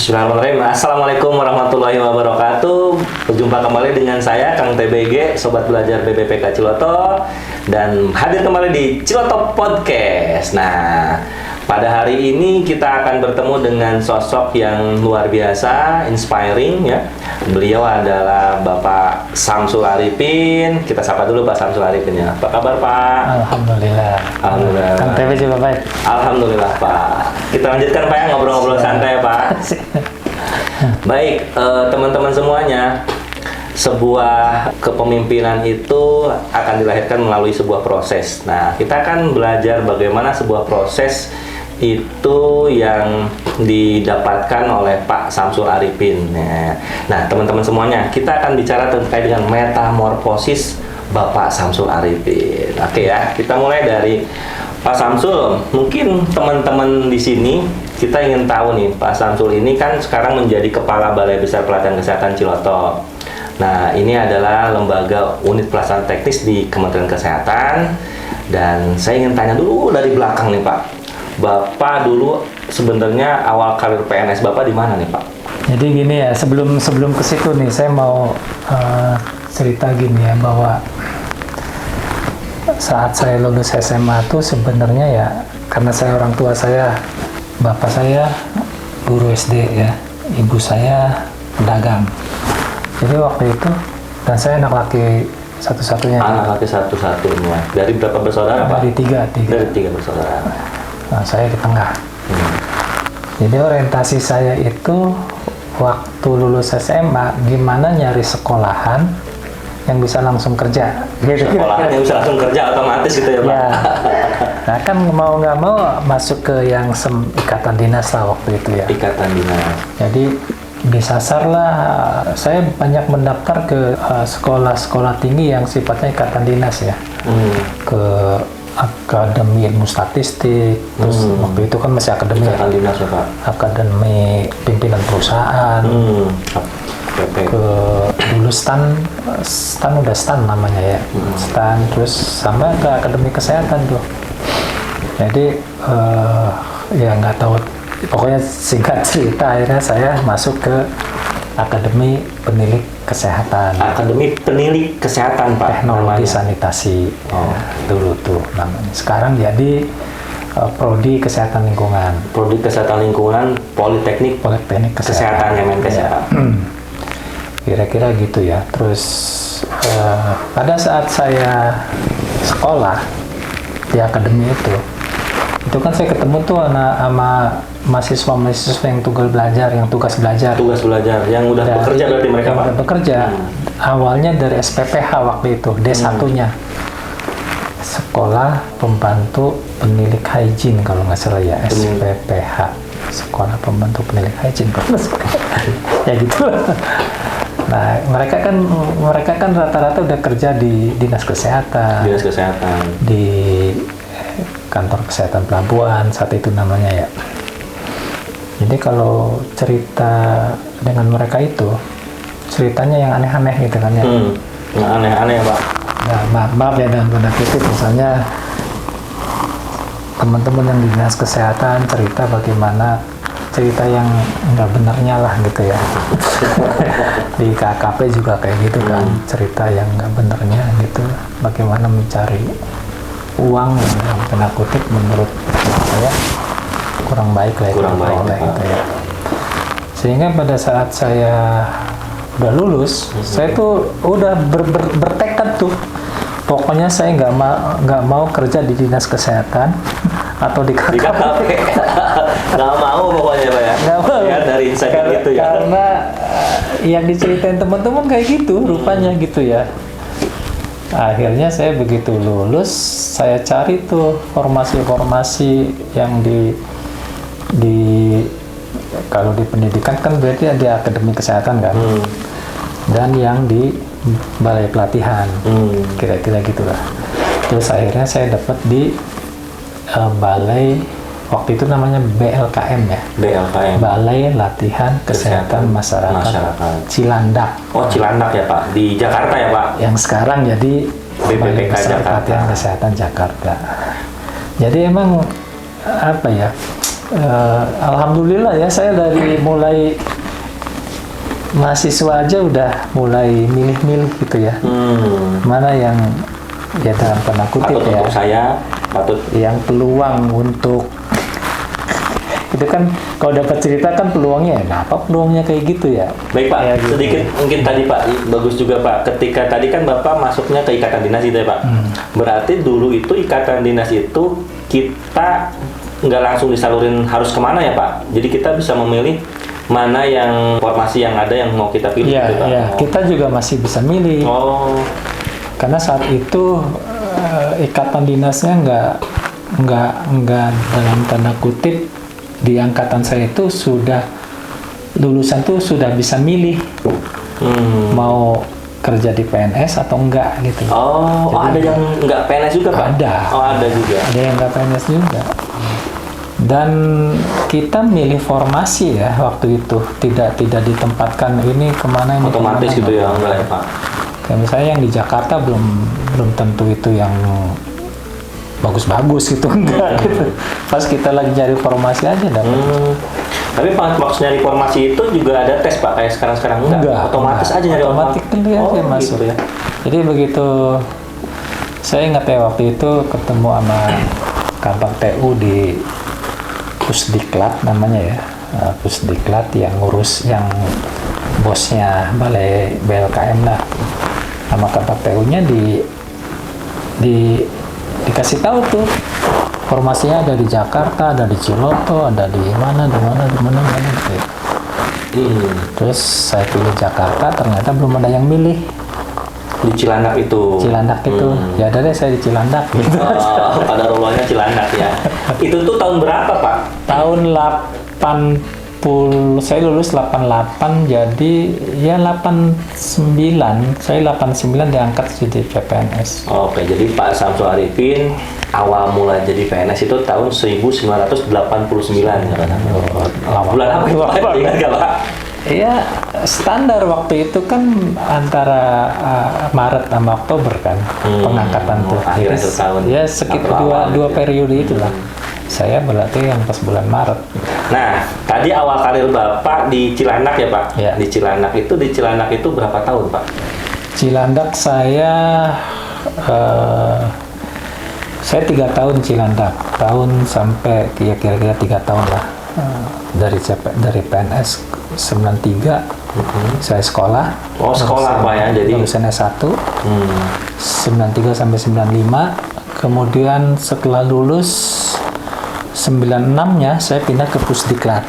Bismillahirrahmanirrahim. Assalamualaikum warahmatullahi wabarakatuh. Berjumpa kembali dengan saya Kang TBG, Sobat Belajar BPPK Ciloto, dan hadir kembali di Ciloto Podcast. Nah, pada hari ini kita akan bertemu dengan sosok yang luar biasa, inspiring ya. Beliau adalah Bapak Samsul Arifin. Kita sapa dulu Pak Samsul Arifin ya. Apa kabar Pak? Alhamdulillah. Alhamdulillah. Kang TV juga baik. Alhamdulillah Pak. Kita lanjutkan Pak ya, ngobrol-ngobrol santai ya Pak. Baik, teman-teman semuanya, sebuah kepemimpinan itu akan dilahirkan melalui sebuah proses. Nah, kita akan belajar bagaimana sebuah proses itu yang didapatkan oleh Pak Samsul Arifin. Nah, teman-teman semuanya, kita akan bicara terkait dengan metamorfosis Bapak Samsul Arifin. Oke ya, kita mulai dari Pak Samsul. Mungkin teman-teman di sini kita ingin tahu nih, Pak Samsul ini kan sekarang menjadi Kepala Balai Besar Pelatihan Kesehatan Ciloto. Nah, ini adalah lembaga unit pelaksanaan teknis di Kementerian Kesehatan. Dan saya ingin tanya dulu dari belakang nih Pak. Bapak dulu sebenarnya awal karir PNS Bapak di mana nih Pak? Jadi gini ya, sebelum ke situ nih, saya mau cerita gini ya, bahwa saat saya lulus SMA tuh sebenarnya ya, karena saya orang tua saya, bapak saya guru SD ya, ibu saya pedagang. Jadi waktu itu, dan saya anak laki satu-satunya. Anak laki satu-satunya. Dari berapa bersaudara Pak? Dari tiga. Dari tiga bersaudara. Nah, saya di tengah. Jadi orientasi saya itu waktu lulus SMA, gimana nyari sekolahan yang bisa langsung kerja. Gitu. Sekolahan yang bisa langsung kerja otomatis gitu ya Pak? Ya. Nah kan mau nggak mau masuk ke yang ikatan dinas lah waktu itu ya. Ikatan dinas. Jadi disasar lah, saya banyak mendaftar ke sekolah-sekolah tinggi yang sifatnya ikatan dinas ya. Ke Akademi Ilmu Statistik, terus waktu itu kan masih akademi ikatan dinas ya Pak? Akademi Pimpinan Perusahaan. Ke dulu stan namanya ya, stan, terus sampai ke Akademi Kesehatan tuh. Jadi ya nggak tahu, pokoknya singkat cerita akhirnya saya masuk ke Akademi Penilik Kesehatan. Akademi Penilik Kesehatan Pak? Teknologi Sanitasi. Dulu tuh namanya. Sekarang jadi Prodi Kesehatan Lingkungan. Prodi Kesehatan Lingkungan Politeknik Kesehatan Kemenkes ya Pak? Kira-kira gitu ya. Terus pada saat saya sekolah di akademi itu kan saya ketemu tuh sama mahasiswa yang tugas belajar, yang yang udah bekerja berarti mereka Pak? Udah bekerja. Awalnya dari SPPH waktu itu, D1-nya. Sekolah Pembantu Penilik Hygiene kalau nggak salah ya, SPPH. Sekolah Pembantu Penilik Hygiene. Ya gitu. Nah, mereka kan rata-rata udah kerja di Dinas Kesehatan. Dinas Kesehatan. Di Kantor Kesehatan Pelabuhan saat itu namanya ya. Jadi kalau cerita dengan mereka itu, ceritanya yang aneh-aneh gitu kan ya. Yang aneh-aneh Pak? Nah, maaf ya dalam tanda kutip, misalnya teman-teman yang di Dinas Kesehatan cerita bagaimana cerita yang nggak benarnya lah gitu ya. Di KKP juga kayak gitu kan, cerita yang nggak benarnya gitu, bagaimana mencari uang yang tanda kutip menurut saya kurang baik lah gitu ya. Sehingga pada saat saya udah lulus, saya tuh udah bertekad tuh, pokoknya saya nggak mau kerja di Dinas Kesehatan atau di KKP. Nggak mau pokoknya Pak ya? Nggak mau. Ya, dari Instagram gitu ya? Karena yang diceritain teman-teman kayak gitu, rupanya gitu ya. Akhirnya saya begitu lulus, saya cari tuh formasi-formasi yang di kalau di pendidikan kan berarti ada Akademi Kesehatan kan, dan yang di Balai Pelatihan, kira-kira gitulah. Terus akhirnya saya dapat di Balai, waktu itu namanya BLKM ya. BLKM. Balai Latihan Kesehatan Masyarakat. Cilandak. Oh Cilandak ya Pak, di Jakarta ya Pak? Yang sekarang jadi BPPK Jakarta. Pelatihan Kesehatan Jakarta. Jadi emang apa ya, Alhamdulillah ya, saya dari mulai mahasiswa aja udah mulai milih-milih gitu ya. Mana yang ya dalam tanda kutip Patut ya, untuk saya, patut. yang peluang untuk itu kan kalau dapat cerita kan peluangnya, nah apa peluangnya kayak gitu ya. Baik Pak, Ya, gitu. sedikit mungkin tadi Pak, bagus juga Pak. Ketika tadi kan Bapak masuknya ke ikatan dinas itu ya Pak. Berarti dulu itu ikatan dinas itu kita nggak langsung disalurin harus kemana ya Pak. Jadi kita bisa memilih mana yang formasi yang ada yang mau kita pilih Iya, gitu, Pak. iya. Kita juga masih bisa milih. Oh, Karena saat itu ikatan dinasnya nggak dalam tanda kutip, di angkatan saya itu sudah lulusan tuh sudah bisa milih mau kerja di PNS atau enggak gitu. oh, ada yang nggak PNS juga Pak? Ada. Oh, ada juga. Ada yang nggak PNS juga. Dan kita milih formasi ya waktu itu, tidak ditempatkan ini kemana ini Otomatis kemana, gitu ya, enggak. enggak ya Pak? Kayak misalnya yang di Jakarta belum tentu itu yang bagus-bagus gitu, enggak gitu. Pas kita lagi cari formasi aja dapat. Tapi waktu nyari formasi itu juga ada tes Pak, kayak sekarang enggak? Otomatis aja nyari otomatis kan dia aja masuk. Gitu ya. Jadi begitu saya ingat ya waktu itu ketemu sama kantor TU di Pusdiklat namanya ya. Pusdiklat yang ngurus, yang bosnya balai BLKM lah. Sama kantor TU-nya dikasih tahu tuh formasinya ada di Jakarta, ada di Ciloto, ada di mana gitu. Terus saya pilih Jakarta, ternyata belum ada yang milih Di Cilandak itu. Ya udah deh saya di Cilandak gitu. Oh, pada rumahnya Cilandak ya. Itu tuh tahun berapa Pak? Tahun 80, saya lulus 88, jadi ya 89, saya 89 diangkat jadi PNS. Oke, jadi Pak Samsul Arifin awal mula jadi PNS itu tahun 1989 ya Pak. Bulan apa itu Pak? Ingat nggak Pak? Iya, standar waktu itu kan antara Maret sama Oktober kan pengangkatan tuh. Akhir Jadi, tahun. ya sekitar Awal dua gitu. periode itulah. Saya berarti yang pas bulan Maret. Nah, tadi awal karir Bapak di Cilandak ya Pak? Ya. Di Cilandak itu berapa tahun Pak? Cilandak saya 3 tahun Cilandak, sampai kira-kira 3 tahun lah. Dari PNS 93 saya sekolah. Oh, sekolah Pak ya, jadi lulusan S1 93 sampai 95. Kemudian setelah lulus 96-nya saya pindah ke Pusdiklat.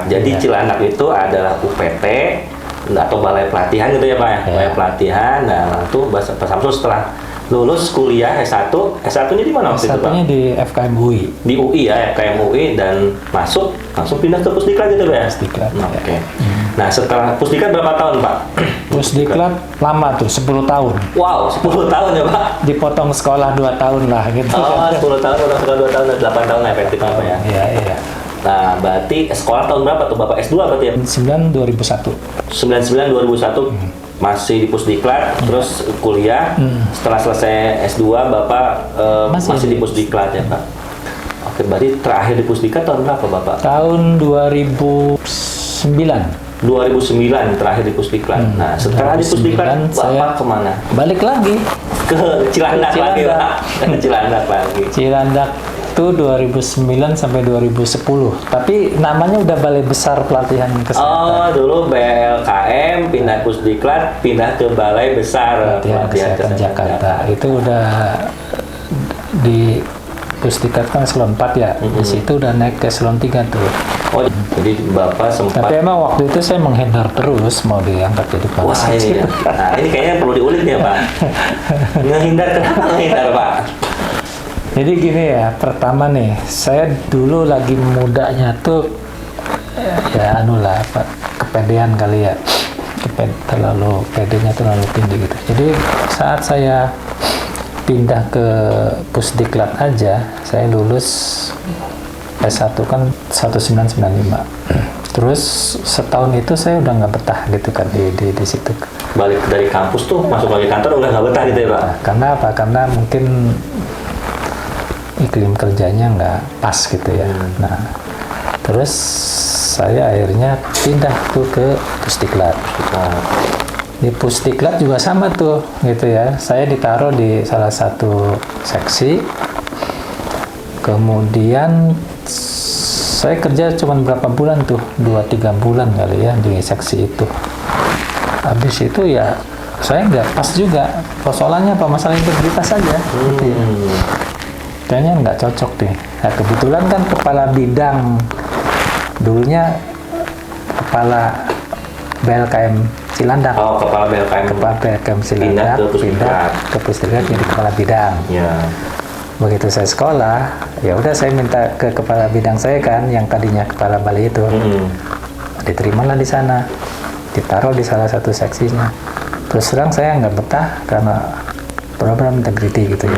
Jadi Iya. Cilandak itu adalah UPT atau balai pelatihan gitu ya Pak ya? Iya. Balai pelatihan. Nah, itu Pak Samsul setelah lulus kuliah S1-nya di mana waktu itu Pak? S1-nya di FKM UI. Di UI ya, FKM UI, dan langsung pindah ke Pusdiklat gitu Pak ya? Pusdiklat, Oke. Nah, setelah Pusdiklat berapa tahun Pak? Pusdiklat lama tuh, 10 tahun. Wow, 10 tahun ya Pak? Dipotong sekolah 2 tahun lah gitu. Oh, 10 tahun, udah 2 tahun, 8 tahun efektif Pak ya? Iya. Nah, berarti sekolah tahun berapa tuh Bapak? S2 berarti ya? 2001. 99-2001 masih di Pusdiklat, terus kuliah. Setelah selesai S2 Bapak masih di Pusdiklat ya Pak? Oke, berarti terakhir di Pusdiklat tahun berapa Bapak? Tahun 2009. 2009 terakhir di Pusdiklat. Nah, setelah di Pusdiklat 2009 Bapak saya kemana? Balik lagi. Ke Cilandak lagi Cilandak. Pak? Ke Cilandak lagi. Cilandak tuh 2009 sampai 2010. Tapi namanya udah Balai Besar Pelatihan Kesehatan. Oh, dulu BLKM, pindah Pusdiklat, pindah ke Balai Besar Pelatihan Kesehatan Jakarta. Itu udah di Pusdiklat kan eselon 4 ya. Di situ udah naik ke eselon 3 tuh. Oh, jadi Bapak sempat. Tapi emang waktu itu saya menghindar terus mau diangkat jadi Wah, PNS. ini ya. Nah, ini kayaknya perlu diulik nih ya, Pak. Ngehindar, kenapa ngehindar, Pak? Jadi gini ya, pertama nih, saya dulu lagi mudanya tuh, ya anu lah, apa, kepedean kali ya. Terlalu, pedenya terlalu tinggi gitu. Jadi saat saya pindah ke Pusdiklat aja, saya lulus S1 kan 1995. Terus setahun itu saya udah nggak betah gitu kan di situ. Balik dari kampus tuh, masuk lagi kantor udah nggak betah gitu ya, Pak? Nah, karena apa? Karena mungkin iklim kerjanya nggak pas gitu ya. Nah, terus saya akhirnya pindah tuh ke Pusdiklat. Di Pusdiklat juga sama tuh gitu ya. Saya ditaruh di salah satu seksi. Kemudian saya kerja cuma berapa bulan tuh, 2-3 bulan kali ya di seksi itu. Habis itu ya saya nggak pas juga. Persoalannya apa? Masalah integritas saja. Gitu ya. Kayaknya nggak cocok deh. Nah, kebetulan kan kepala bidang dulunya kepala BLKM Cilandak. Oh, kepala BLKM. Kepala BLKM Cilandak pindah ke Pusdiklat jadi kepala bidang. Ya. Begitu saya sekolah, ya udah saya minta ke kepala bidang saya kan, yang tadinya kepala balai itu, diterimalah di sana, ditaruh di salah satu seksinya. Terus terang saya nggak betah karena program integrity gitu ya.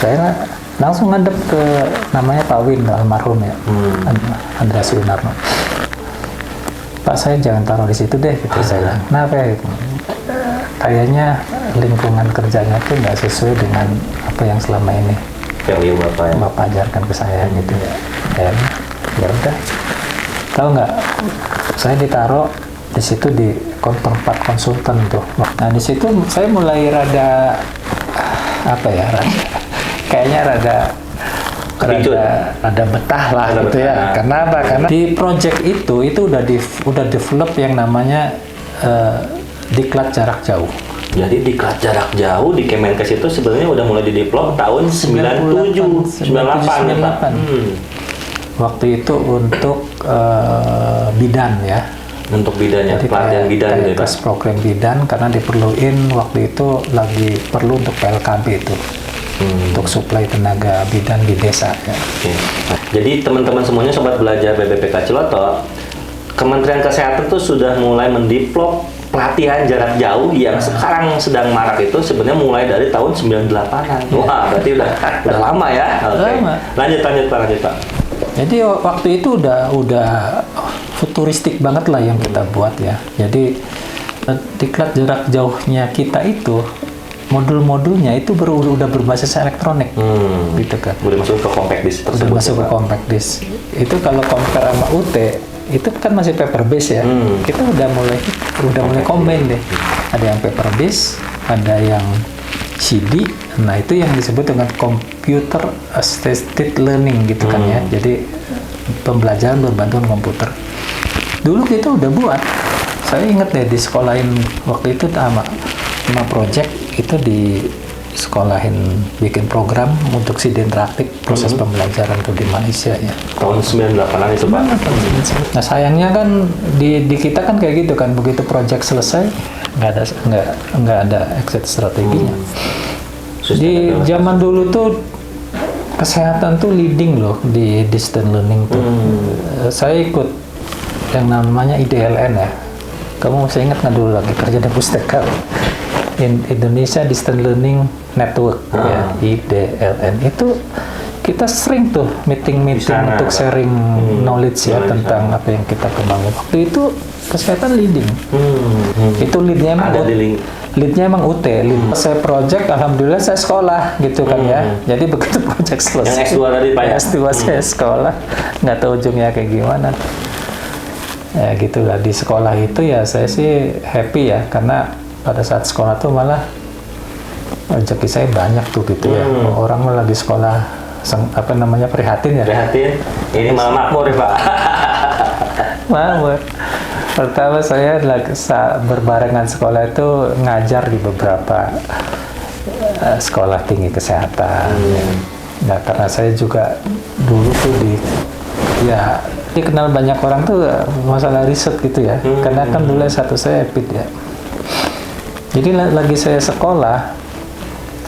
Saya langsung ngadep ke namanya Pak Win, almarhum ya, Andreas Winarno. Pak, saya jangan taruh di situ deh, gitu saya. Kenapa ya? Kayaknya lingkungan kerjanya tuh nggak sesuai dengan apa yang selama ini value Bapak ajarkan ke saya gitu ya. Ya udah. Tahu nggak? Saya ditaruh di situ di tempat konsultan tuh. Nah di situ saya mulai rada apa ya? Kayaknya rada betah lah gitu ya. Karena apa? Karena di project itu udah develop yang namanya diklat jarak jauh. Jadi diklat jarak jauh di Kemenkes itu sebenarnya udah mulai didevelop tahun 97, 98. Waktu itu untuk bidan ya. Untuk bidannya, pelatihan bidan gitu ya, Pak? Tes program bidan karena diperluin waktu itu lagi perlu untuk PLKB itu. Untuk suplai tenaga bidan di desa ya. Oke. Jadi teman-teman semuanya sobat belajar BPPK Ciloto, Kementerian Kesehatan tuh sudah mulai mendevelop pelatihan jarak jauh yang sekarang sedang marak itu sebenarnya mulai dari tahun 98-an. Wah, berarti udah lama ya. Oke. Lama. Lanjut Pak. Jadi waktu itu udah futuristik banget lah yang kita buat ya. Jadi diklat jarak jauhnya kita itu modul-modulnya itu udah berbasis elektronik, gitu kan. Udah masuk ke compact disc tersebut. Udah masuk ke compact disc. Itu kalau compare sama UT itu kan masih paper base ya. Kita udah mulai combine deh. Ada yang paper base, ada yang CD. Nah itu yang disebut dengan computer assisted learning gitu kan ya. Jadi pembelajaran berbantuan komputer. Dulu kita udah buat. Saya ingat deh di sekolahin waktu itu sama project itu di sekolahin bikin program untuk SID interaktif proses pembelajaran tuh di Malaysia ya. Tahun 98-an itu Pak. Nah sayangnya kan di kita kan kayak gitu kan, begitu project selesai nggak ada exit strateginya. Di zaman dulu tuh kesehatan tuh leading loh di distance learning tuh. Saya ikut yang namanya IDLN ya. Kamu masih ingat nggak dulu lagi kerja di Pusdiklat? Indonesia Distance Learning Network ya, IDLN itu kita sering tuh meeting untuk sharing knowledge ya tentang apa yang kita kembangin. Waktu itu kesehatan leading. Itu leadnya emang UT. Saya project, alhamdulillah saya sekolah gitu kan ya. Jadi begitu project selesai. Yang S2 tadi Pak ya? S2 saya sekolah, nggak tahu ujungnya kayak gimana. Ya gitulah, di sekolah itu ya saya sih happy ya karena pada saat sekolah tuh malah rezeki saya banyak tuh gitu ya. Orang lagi sekolah prihatin ya. Prihatin. Ini malah makmur ya Pak. Makmur. Pertama saya berbarengan sekolah itu ngajar di beberapa sekolah tinggi kesehatan. Nah karena saya juga dulu tuh dikenal banyak orang tuh masalah riset gitu ya. Karena kan dulu satu saya EPID ya. Jadi lagi saya sekolah,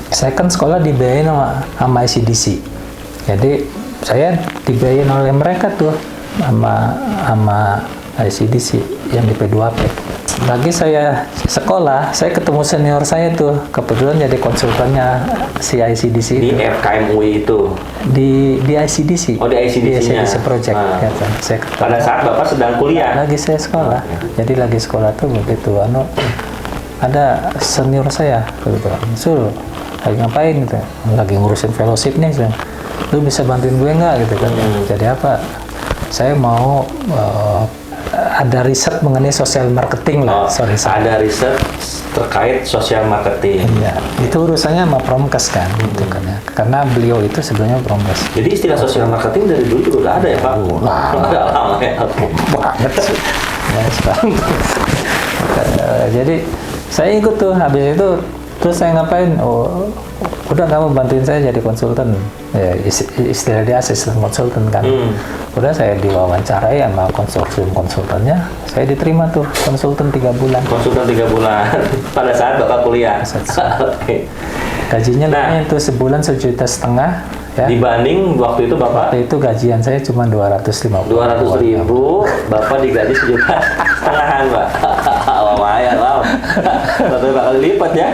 saya kan sekolah dibiayain sama ICDC. Jadi saya dibiayain oleh mereka tuh sama ICDC yang di P2P. Lagi saya sekolah, saya ketemu senior saya tuh, kebetulan jadi konsultannya si ICDC di FKM UI itu. Di ICDC. Oh, di ICDC-nya. Di ICDC project. Ya, kan. Pada saat Bapak sedang kuliah. Lagi saya sekolah. Jadi lagi sekolah tuh begitu ada senior saya kebetulan, Sul, lagi ngapain gitu, lagi ngurusin fellowship nih, lu bisa bantuin gue nggak gitu kan. Jadi apa, saya mau ada riset mengenai social marketing lah. Ada riset terkait social marketing. Iya, itu urusannya sama Promkes kan, gitu kan ya. Karena beliau itu sebenarnya Promkes. Jadi istilah social marketing dari dulu juga udah ada ya Pak? Udah lama ya. Banget sih. Ya, sekarang. Jadi saya ikut tuh, habis itu terus saya ngapain? Oh, udah kamu bantuin saya jadi konsultan. Ya, istilah dia asisten konsultan kan. Udah saya diwawancarai sama konsorsium konsultannya, saya diterima tuh konsultan 3 bulan. Konsultan 3 bulan pada saat Bapak kuliah. Okay. Gajinya itu sebulan 1,5 juta ya. Dibanding waktu itu Bapak? Waktu itu gajian saya cuma 250. 200.000, Bapak digaji 1,5 juta, Pak. Lumayan, wow. 1 kali lipat ya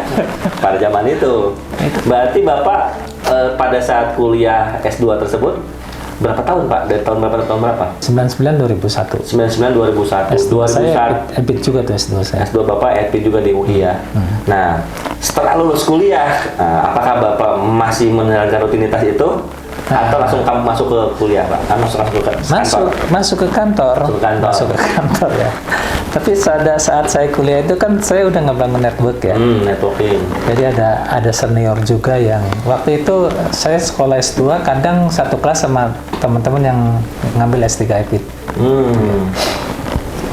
pada zaman itu. Berarti Bapak pada saat kuliah S2 tersebut berapa tahun Pak? Dari tahun berapa ke tahun berapa? 99 2001. 99 2001. S2 saya EPIK juga tuh S2 saya. S2 Bapak EPIK juga di UI ya. Nah, setelah lulus kuliah, apakah Bapak masih menjalankan rutinitas itu? Atau langsung kamu masuk ke kuliah Pak? Masuk ke kantor? Masuk ke kantor. Masuk ke kantor ya. Tapi pada saat saya kuliah itu kan saya udah ngebangun network ya. Networking. Jadi ada senior juga yang waktu itu saya sekolah S2 kadang satu kelas sama teman-teman yang ngambil S3 EPIK.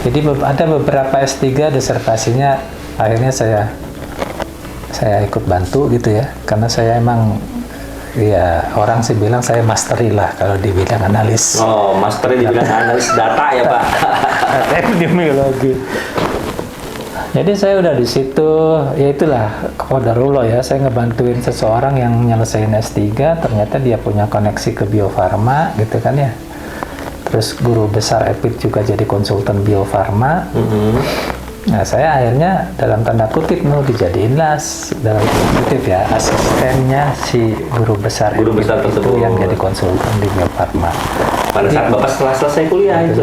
Jadi ada beberapa S3 disertasinya akhirnya saya ikut bantu gitu ya. Karena saya emang ya orang sih bilang saya mastery lah kalau di bidang analis. Oh, mastery di bidang analis data ya Pak? Epidemiologi. Jadi saya udah di situ, ya itulah qadarullah ya, saya ngebantuin seseorang yang nyelesain S3, ternyata dia punya koneksi ke Bio Farma gitu kan ya. Terus guru besar EPIK juga jadi konsultan Bio Farma. Nah, saya akhirnya dalam tanda kutip mau dijadiin lah dalam tanda kutip ya asistennya si guru besar tersebut yang jadi konsultan di Bio Farma. Pada saat Bapak setelah selesai kuliah itu.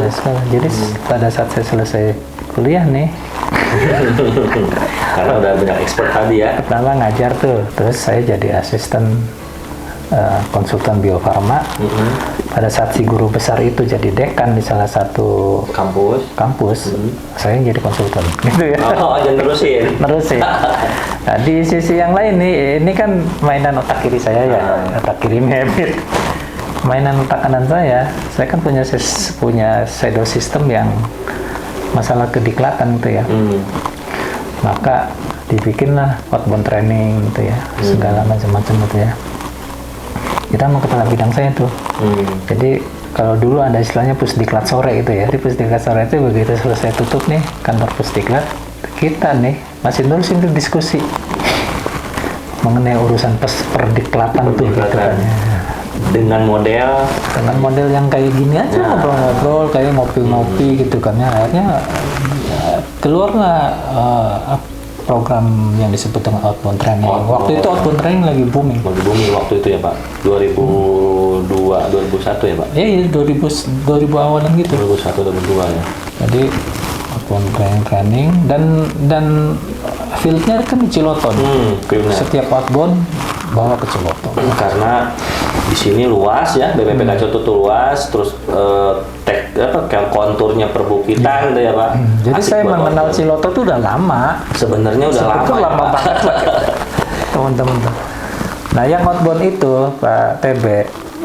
Jadi pada saat saya selesai kuliah nih, karena udah banyak expert tadi ya. Pertama ngajar tuh, terus saya jadi asisten konsultan Bio Farma. Pada saat si guru besar itu jadi dekan di salah satu kampus, saya jadi konsultan gitu ya. Jangan terusin. Nah, di sisi yang lain nih, ini kan mainan otak kiri saya ya, otak kiri habit. Mainan otak kanan saya kan punya shadow system yang masalah kediklatan gitu ya. Maka dibikinlah outbound training gitu ya, segala macam-macam gitu ya. Kita mau kepala bidang saya tuh. Jadi kalau dulu ada istilahnya pusdiklat sore itu ya. Di pusdiklat sore itu begitu selesai tutup nih kantor pusdiklat, kita nih masih terusin tuh diskusi mengenai urusan perdiklatan tuh gitu kan. Dengan model yang kayak gini aja, ngobrol-ngobrol kayak ngopi-ngopi gitu kan ya. Akhirnya keluarlah program yang disebut dengan outbound training. Waktu itu outbound training lagi booming waktu itu ya Pak. 2002 2001 ya Pak. Iya 2000 awalan gitu. 2001 2002 ya. Jadi outbound training dan fieldnya kan di Ciloton. Setiap outbound bawa ke Ciloton. Karena di sini luas ya, BPPK Ciloto tuh luas, terus konturnya perbukitan gitu ya Pak. Jadi saya mengenal Ciloto tuh udah lama. Sebenarnya udah lama banget lah teman-teman. Nah yang outbound itu Pak TB,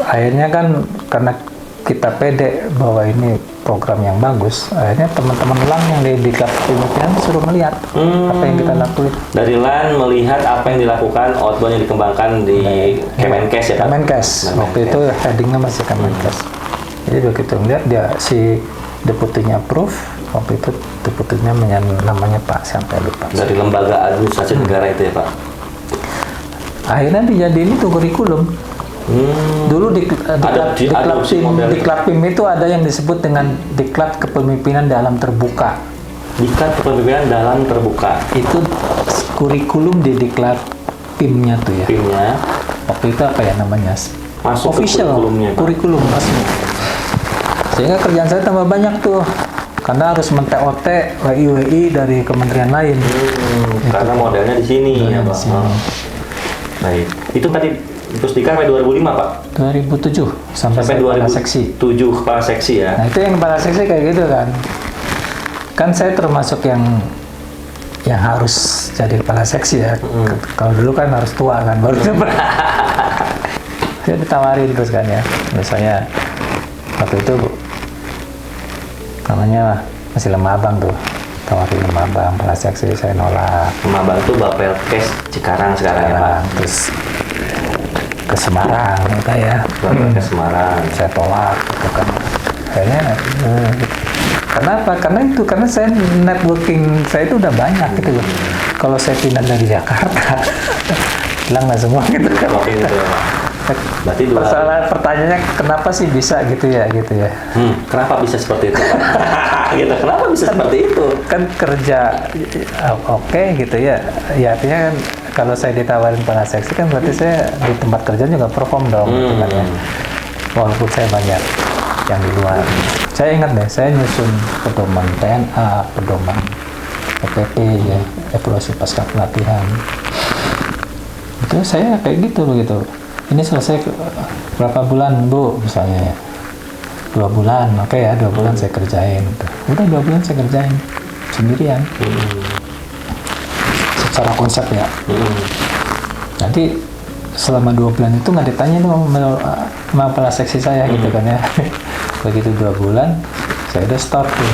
akhirnya kan karena kita pede bahwa ini program yang bagus, akhirnya teman-teman LAN yang di Diklat Pemimpinan suruh melihat apa yang kita lakukan. Dari LAN melihat apa yang dilakukan, outbound yang dikembangkan di Kemenkes ya Pak? Kemenkes. Waktu itu headingnya masih Kemenkes. Jadi begitu ngeliat dia si deputinya approve, waktu itu deputinya namanya Pak sampai lupa. Dari lembaga administrasi negara itu ya Pak? Akhirnya dijadiin itu kurikulum. Dulu di Diklat PIM itu ada yang disebut dengan Diklat Kepemimpinan Dalam Terbuka. Diklat Kepemimpinan Dalam Terbuka. Itu kurikulum di Diklat PIM-nya tuh ya. PIM-nya. Waktu itu apa ya namanya? Masuk official kurikulum resmi. Sehingga kerjaan saya tambah banyak tuh. Karena harus men-TOT WI dari kementerian lain. Karena modelnya di sini ya Pak. Baik. Itu tadi Pusdiklat sampai 2005 Pak? 2007 sampai saya kepala seksi. 2007 kepala seksi ya? Nah itu yang kepala seksi kayak gitu kan. Kan saya termasuk yang harus jadi kepala seksi ya. Kalau dulu kan harus tua kan, baru saya ditawarin terus kan ya. Misalnya waktu itu namanya masih Lemah Abang tuh, tawarin Lemah Abang kepala seksi, saya nolak. Lemah Abang tuh Bapelkes Cikarang sekarang ya Pak? Terus ke Semarang gitu ya. Bapelkes Semarang. Saya tolak gitu kan. Akhirnya kenapa? Karena saya networking saya itu udah banyak gitu loh. Kalau saya pindah dari Jakarta hilang nggak semua gitu kan. Oke gitu ya Pak. Berarti pertanyaannya kenapa sih bisa gitu ya? Kenapa bisa seperti itu Pak? Gitu. Kenapa bisa seperti itu? Kan kerja oke gitu ya. Ya artinya kan kalau saya ditawarin kepala seksi kan berarti saya di tempat kerja juga perform dong gitu kan ya. Walaupun saya banyak yang di luar. Saya ingat deh, saya nyusun pedoman TNA, pedoman PPP ya, evaluasi pasca pelatihan. Itu saya kayak gitu loh gitu. Ini selesai berapa bulan Bu misalnya ya? 2 bulan, oke ya 2 bulan saya kerjain. Udah 2 bulan saya kerjain sendirian. Secara konsep ya. Nanti selama 2 bulan itu nggak ditanya dong sama kepala seksi saya gitu kan ya. Begitu 2 bulan, saya udah start tuh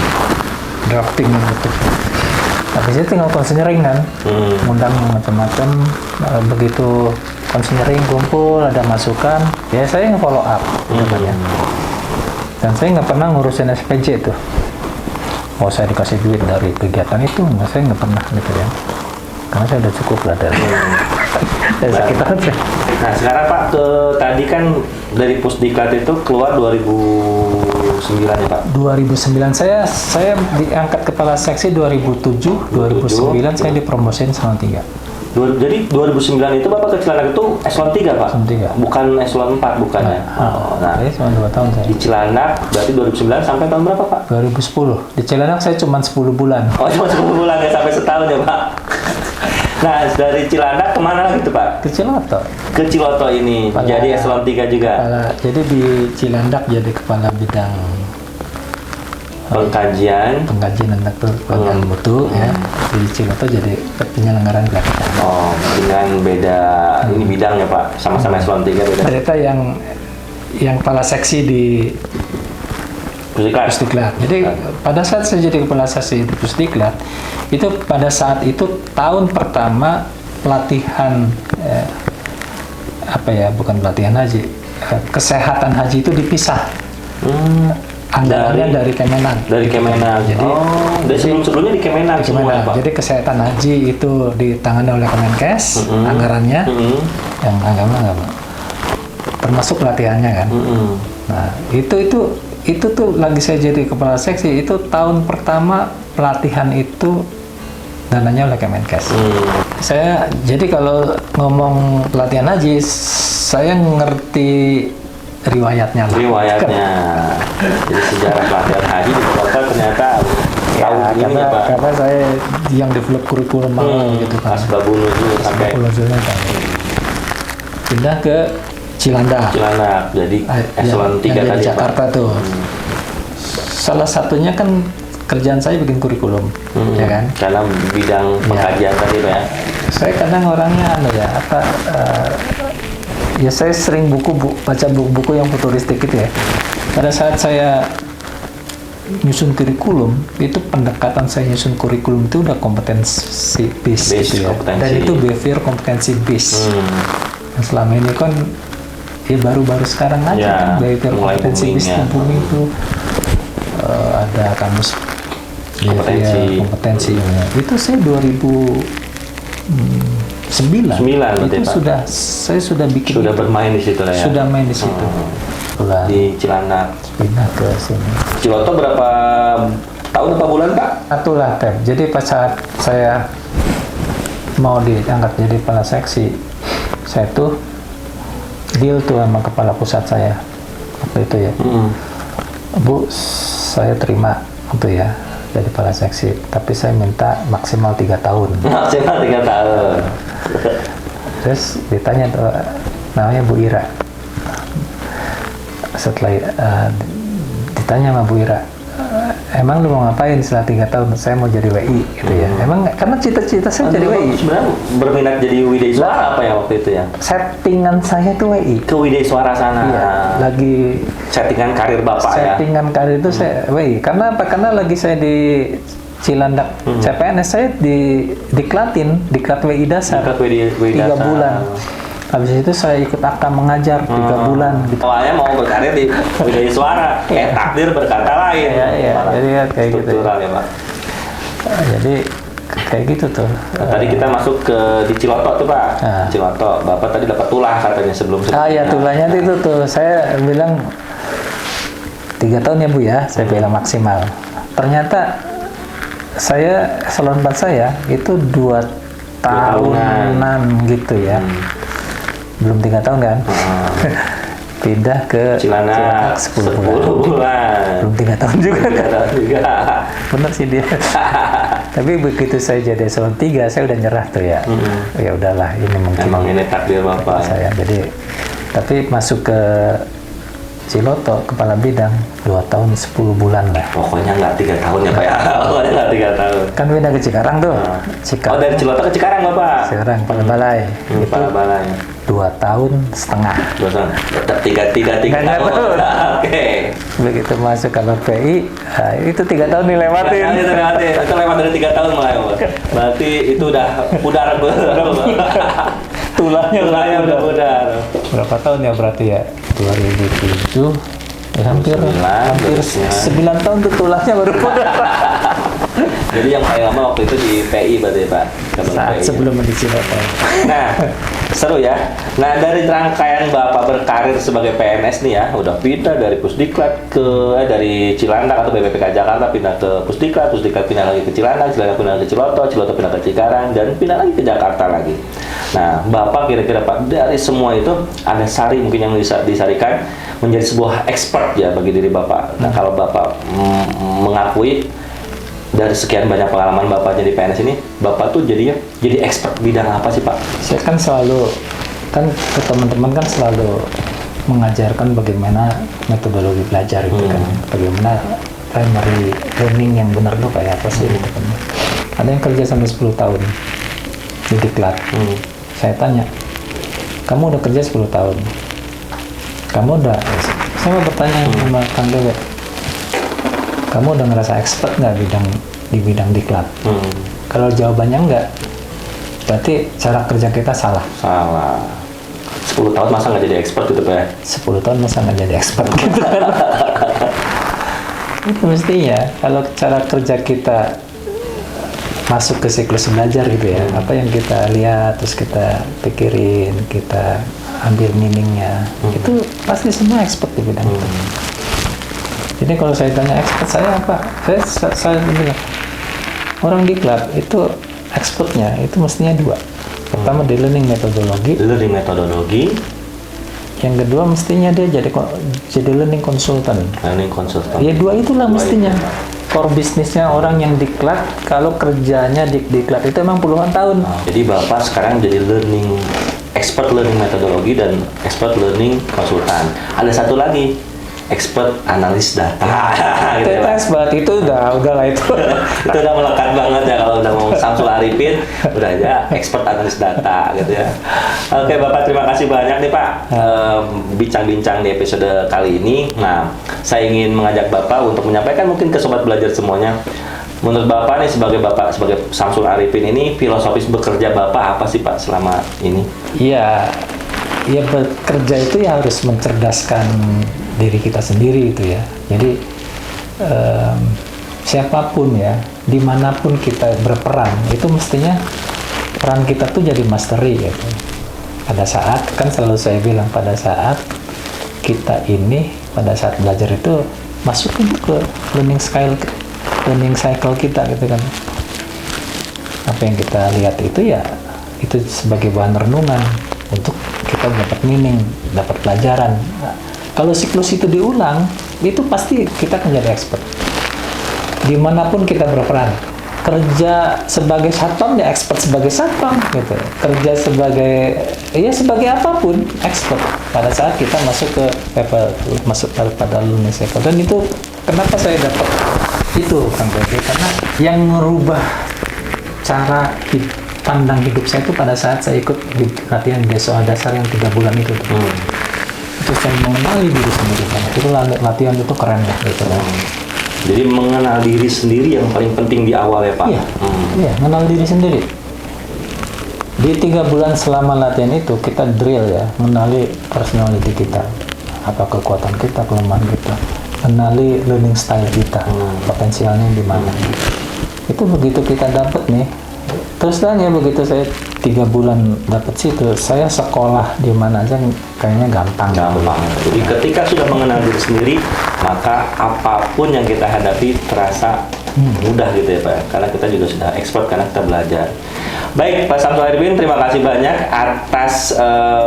drafting gitu. Habis itu tinggal konseling kan, ngundang macam-macam. Begitu konseling kumpul, ada masukan, ya saya nge-follow up namanya. Dan saya nggak pernah ngurusin SPJ tuh. Mau saya dikasih duit dari kegiatan itu, saya nggak pernah gitu ya. Karena saya udah cukup lah dari sakit hati. Nah sekarang Pak, tadi kan dari Pusdiklat itu keluar 2009 ya Pak? 2009 saya diangkat kepala seksi 2007, 2009 saya dipromosin selama 3. Jadi 2009 itu Bapak ke Cilandak itu eselon 3 Pak? Eselon 3. Bukan eselon 4 bukannya? Nah, cuma 2 tahun saya. Di Cilandak berarti 2009 sampai tahun berapa Pak? 2010. Di Cilandak saya cuma 10 bulan. Oh cuma 10 bulan ya, sampai setahun ya Pak? Nah dari Cilandak kemana lagi tuh Pak? Ke Ciloto. Ke Ciloto ini, jadi eselon 3 juga? Jadi di Cilandak jadi kepala bidang pengkajian dan pengembangan mutu ya. Di Ciloto jadi penyelenggaraan pelatihan. Oh, dengan beda ini bidangnya Pak, sama-sama eselon 3 beda. Ternyata yang kepala seksi di Pusdiklat. Jadi pada saat saya jadi kepala seksi di Pusdiklat, itu pada saat itu tahun pertama pelatihan bukan pelatihan haji, kesehatan haji itu dipisah. Anggarannya dari Kemenag. Dari Kemenag. Jadi, dari sebelum-sebelumnya di Kemenag semua, Pak. Jadi kesehatan haji itu ditangani oleh Kemenkes, anggarannya, yang agama termasuk pelatihannya kan. Nah, itu tuh lagi saya jadi kepala seksi, itu tahun pertama pelatihan itu dananya oleh Kemenkes. Jadi kalau ngomong pelatihan haji, saya ngerti riwayatnya. Jadi sejarah pelatihan haji di kota ternyata tahu ini Pak. Karena saya yang develop kurikulum gitu kan. Asbabunuzul itu sampai pindah ke Cilandak. Jadi eselon 3 yang tadi di Jakarta Pak. tuh. Salah satunya kan kerjaan saya bikin kurikulum, ya kan? Karena bidang pengkajian tadi Pak ya. Saya kadang orangnya ya saya sering baca buku-buku yang futuristik gitu ya. Pada saat saya nyusun kurikulum, itu pendekatan saya nyusun kurikulum itu udah kompetensi based gitu ya. Dan itu behavior kompetensi based. Nah, selama ini kan ya baru-baru sekarang aja kan behavior kompetensi based booming itu ada kamus kompetensi. Itu saya 2009 itu saya sudah bikin, sudah bermain di situ lah ya. Sudah main di situ. Di Cilandak. Pindah ke sini. Ciloto berapa tahun berapa bulan Pak? Itulah Tep. Jadi pas saat saya mau diangkat jadi kepala seksi, saya tuh deal tuh sama kepala pusat saya waktu itu ya. Bu, saya terima itu ya jadi kepala seksi, tapi saya minta maksimal 3 tahun. Maksimal 3 tahun. Terus ditanya tuh, namanya Bu Ira. Setelah ditanya sama Bu Ira, emang lu mau ngapain setelah 3 tahun? Saya mau jadi WI gitu ya. Emang karena cita-cita saya jadi WI. Sebenarnya berminat jadi Widya Suara apa ya waktu itu ya? Settingan saya tuh WI. Ke Widya Suara sana. Iya, lagi Settingan karir Bapak ya? settingan karir itu saya WI. Karena apa? Karena lagi saya di Cilandak CPNS, saya diklat WI dasar. Diklat WI 3 dasar. bulan. Habis itu saya ikut akam mengajar 3 bulan gitu. Awalnya mau berkarir di Widya Suara, takdir berkata lain. Iya, jadi ya kayak gitu. Struktural ya Pak. Jadi kayak gitu tuh. Nah, tadi kita masuk di Ciloto tuh Pak. Ciloto, Bapak tadi dapat tulah katanya sebelum. Ya tulahnya itu tuh. Saya bilang 3 tahun ya Bu ya, saya bilang maksimal. Ternyata saya selon 4 saya itu 2 tahunan gitu ya. Belum 3 tahun kan? Pindah ke Cilandak 10 bulan. Belum 3 tahun juga kan? Bener sih dia. Tapi begitu saya jadi eselon 3, saya udah nyerah tuh ya. Ya udahlah, ini mungkin Emang ini takdir Bapak. saya. Jadi tapi masuk ke Ciloto, kepala bidang 2 tahun 10 bulan lah. Pokoknya nggak 3 tahun ya Pak ya. Pokoknya nggak 3 tahun. Kan pindah ke Cikarang tuh. Oh dari Ciloto ke Cikarang Bapak? Cikarang, Kepala Balai. Itu Kepala Balai. 2 tahun setengah. 2 tahun. Tetap 3 Nggak tahun. tahu. Oke. Begitu masuk ke PI, itu 3 tahun dilewatin. Itu lewat dari 3 tahun malah ya Pak. Berarti itu udah pudar. Tulahnya udah pudar. Berapa tahun ya berarti ya? 2007. Ya, hampir 9 tahun tuh tulahnya baru pudar. Jadi yang paling lama waktu itu di PI berarti Pak? Saat sebelum di Ciloto. Nah, seru ya. Nah, dari rangkaian Bapak berkarir sebagai PNS nih ya, udah pindah dari Pusdiklat dari Cilandak atau BPPK Jakarta pindah ke Pusdiklat pindah lagi ke Cilandak pindah ke Ciloto pindah ke Cikarang, dan pindah lagi ke Jakarta lagi. Nah, Bapak kira-kira Pak, dari semua itu ada sari mungkin yang bisa disarikan menjadi sebuah expert ya bagi diri Bapak. Nah, kalau Bapak mengakui dari sekian banyak pengalaman Bapak jadi PNS ini, Bapak tuh jadi expert bidang apa sih Pak? Saya kan selalu, kan ke teman-teman kan selalu mengajarkan bagaimana metodologi belajar gitu kan, bagaimana primary learning yang benar tuh kayak apa sih gitu kan. Ada yang kerja sampai 10 tahun di diklat. Saya tanya, kamu udah kerja 10 tahun, saya mau bertanya sama Kang Dewe, kamu udah ngerasa expert nggak di bidang diklat? Kalau jawabannya enggak, berarti cara kerja kita salah. 10 tahun masa nggak jadi expert gitu Pak? 10 tahun masa nggak jadi expert gitu kan? Itu mestinya kalau cara kerja kita masuk ke siklus belajar gitu ya, apa yang kita lihat terus kita pikirin, kita ambil meaningnya, itu pasti semua expert di bidang itu. Jadi kalau saya tanya expert saya apa? Saya bilang orang diklat itu expertnya itu mestinya 2. Pertama di learning metodologi. Yang kedua mestinya dia jadi learning consultant. Ya 2 itulah mestinya. Core bisnisnya orang yang diklat, kalau kerjanya diklat itu emang puluhan tahun. Jadi Bapak sekarang jadi expert learning metodologi dan expert learning konsultan. Ada satu lagi, expert analis data. Gitu tes banget itu udah lah itu. Itu udah melekat banget ya kalau udah mau Samsul Arifin, udah aja expert analis data gitu ya. Oke Bapak, terima kasih banyak nih Pak bincang-bincang di episode kali ini. Nah, saya ingin mengajak Bapak untuk menyampaikan mungkin ke sobat belajar semuanya. Menurut Bapak nih sebagai Samsul Arifin ini, filosofis bekerja Bapak apa sih Pak selama ini? Iya, bekerja itu ya harus mencerdaskan diri kita sendiri itu ya. Jadi siapapun ya, dimanapun kita berperan, itu mestinya peran kita tuh jadi mastery gitu. Pada saat, kan selalu saya bilang, pada saat kita ini, pada saat belajar itu masukin ke learning cycle kita gitu kan. Apa yang kita lihat itu ya, itu sebagai bahan renungan untuk kita dapat meaning, dapat pelajaran. Nah, kalau siklus itu diulang, itu pasti kita akan jadi expert. Dimanapun kita berperan, kerja sebagai satpam ya expert sebagai satpam gitu, kerja sebagai apapun expert pada saat kita masuk ke level, masuk pada lunas level. Dan itu kenapa saya dapat itu Kang Bebe, karena yang merubah cara pandang hidup saya itu pada saat saya ikut di latihan Desoa dasar yang 3 bulan itu tuh. Itu saya mengenali diri sendiri kan. Itu latihan itu keren ya gitu. Jadi mengenal diri sendiri yang paling penting di awal ya Pak? Iya, iya, mengenal diri sendiri. Di 3 bulan selama latihan itu kita drill ya, mengenali personality kita, apa kekuatan kita, kelemahan kita, mengenali learning style kita, potensialnya di mana. Itu begitu kita dapat nih, terus ya begitu saya 3 bulan dapat situ, saya sekolah di mana aja kayaknya gampang. Jadi ketika sudah mengenal diri sendiri, maka apapun yang kita hadapi terasa mudah gitu ya Pak, karena kita juga sudah expert karena kita belajar. Baik Pak Samsul Arifin, terima kasih banyak atas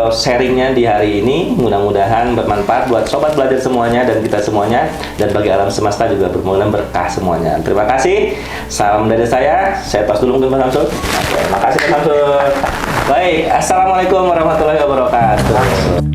sharingnya di hari ini. Mudah-mudahan bermanfaat buat sobat belajar semuanya dan kita semuanya, dan bagi alam semesta juga bermudah berkah semuanya. Terima kasih. Salam dari saya tos dulu untuk Pak Samsul. Terima kasih Pak Samsul. Baik, assalamualaikum warahmatullahi wabarakatuh.